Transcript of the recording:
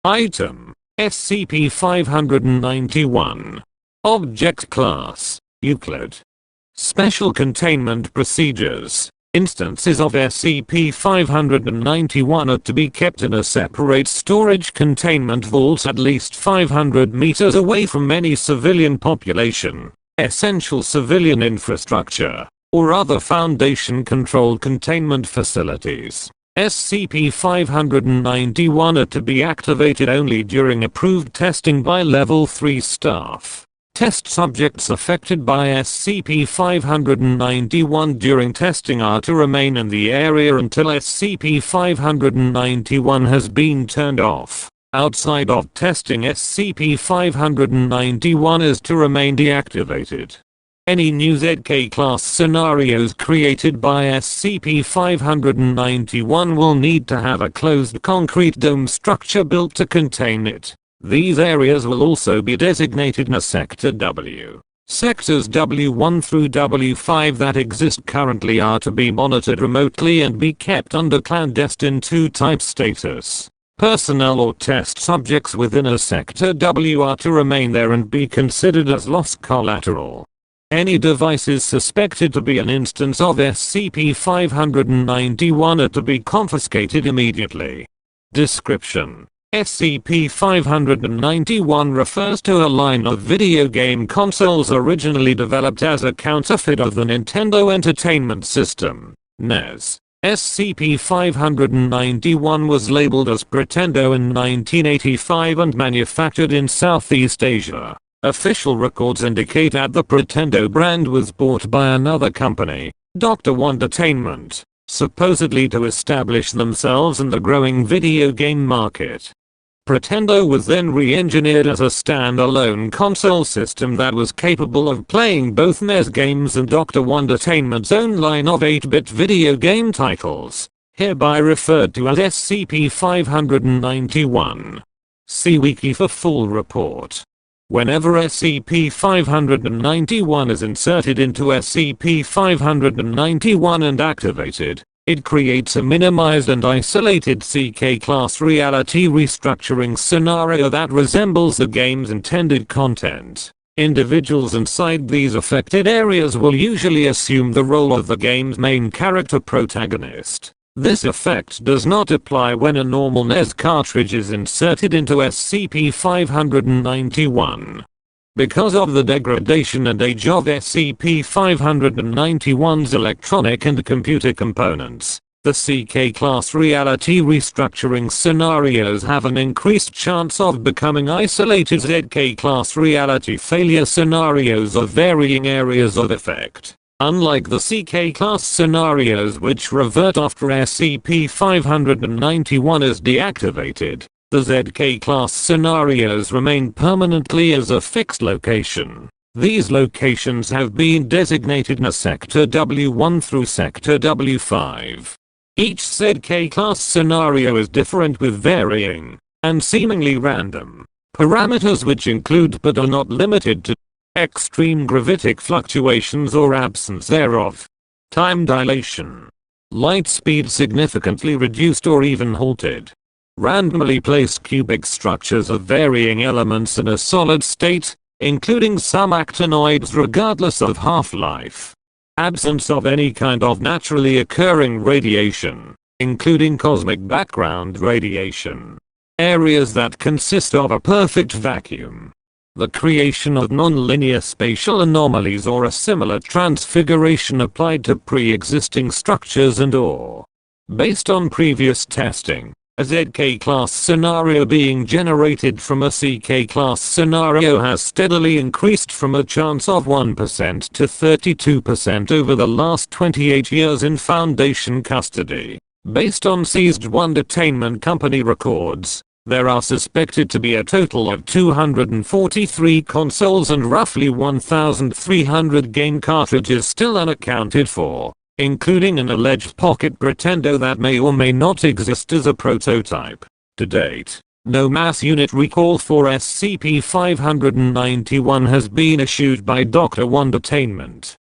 Item: SCP-591. Object Class: Euclid. Special Containment Procedures: instances of SCP-591 are to be kept in a separate storage containment vault at least 500 meters away from any civilian population, essential civilian infrastructure, or other Foundation-controlled containment facilities. SCP-591 are to be activated only during approved testing by Level 3 staff. Test subjects affected by SCP-591 during testing are to remain in the area until SCP-591 has been turned off. Outside of testing, SCP-591 is to remain deactivated. Any new ZK-class scenarios created by SCP-591 will need to have a closed concrete dome structure built to contain it. These areas will also be designated as Sector W. Sectors W1 through W5 that exist currently are to be monitored remotely and be kept under clandestine 2-type status. Personnel or test subjects within a Sector W are to remain there and be considered as lost collateral. Any devices suspected to be an instance of SCP-591 are to be confiscated immediately. Description: SCP-591 refers to a line of video game consoles originally developed as a counterfeit of the Nintendo Entertainment System, NES. SCP-591 was labeled as Pretendo in 1985 and manufactured in Southeast Asia. Official records indicate that the Pretendo brand was bought by another company, Dr. Wondertainment, supposedly to establish themselves in the growing video game market. Pretendo was then re-engineered as a standalone console system that was capable of playing both NES games and Dr. Wondertainment's own line of 8-bit video game titles, hereby referred to as SCP-591. See Wiki for full report. Whenever SCP-591 is inserted into SCP-591 and activated, it creates a minimized and isolated CK-class reality restructuring scenario that resembles the game's intended content. Individuals inside these affected areas will usually assume the role of the game's main character protagonist. This effect does not apply when a normal NES cartridge is inserted into SCP-591. Because of the degradation and age of SCP-591's electronic and computer components, the CK-class reality restructuring scenarios have an increased chance of becoming isolated ZK-class reality failure scenarios of varying areas of effect. Unlike the CK-class scenarios which revert after SCP-591 is deactivated, the ZK-class scenarios remain permanently as a fixed location. These locations have been designated as Sector W1 through Sector W5. Each ZK-class scenario is different with varying, and seemingly random, parameters which include but are not limited to extreme gravitic fluctuations or absence thereof, time dilation, light speed significantly reduced or even halted, randomly placed cubic structures of varying elements in a solid state, including some actinoids regardless of half-life, absence of any kind of naturally occurring radiation, including cosmic background radiation, areas that consist of a perfect vacuum, the creation of nonlinear spatial anomalies or a similar transfiguration applied to pre-existing structures and/or, based on previous testing, a ZK-class scenario being generated from a CK-class scenario has steadily increased from a chance of 1% to 32% over the last 28 years in Foundation custody. Based on seized Wondertainment Company records, there are suspected to be a total of 243 consoles and roughly 1,300 game cartridges still unaccounted for, including an alleged Pocket Pretendo that may or may not exist as a prototype. To date, no mass unit recall for SCP-591 has been issued by Dr. Wondertainment.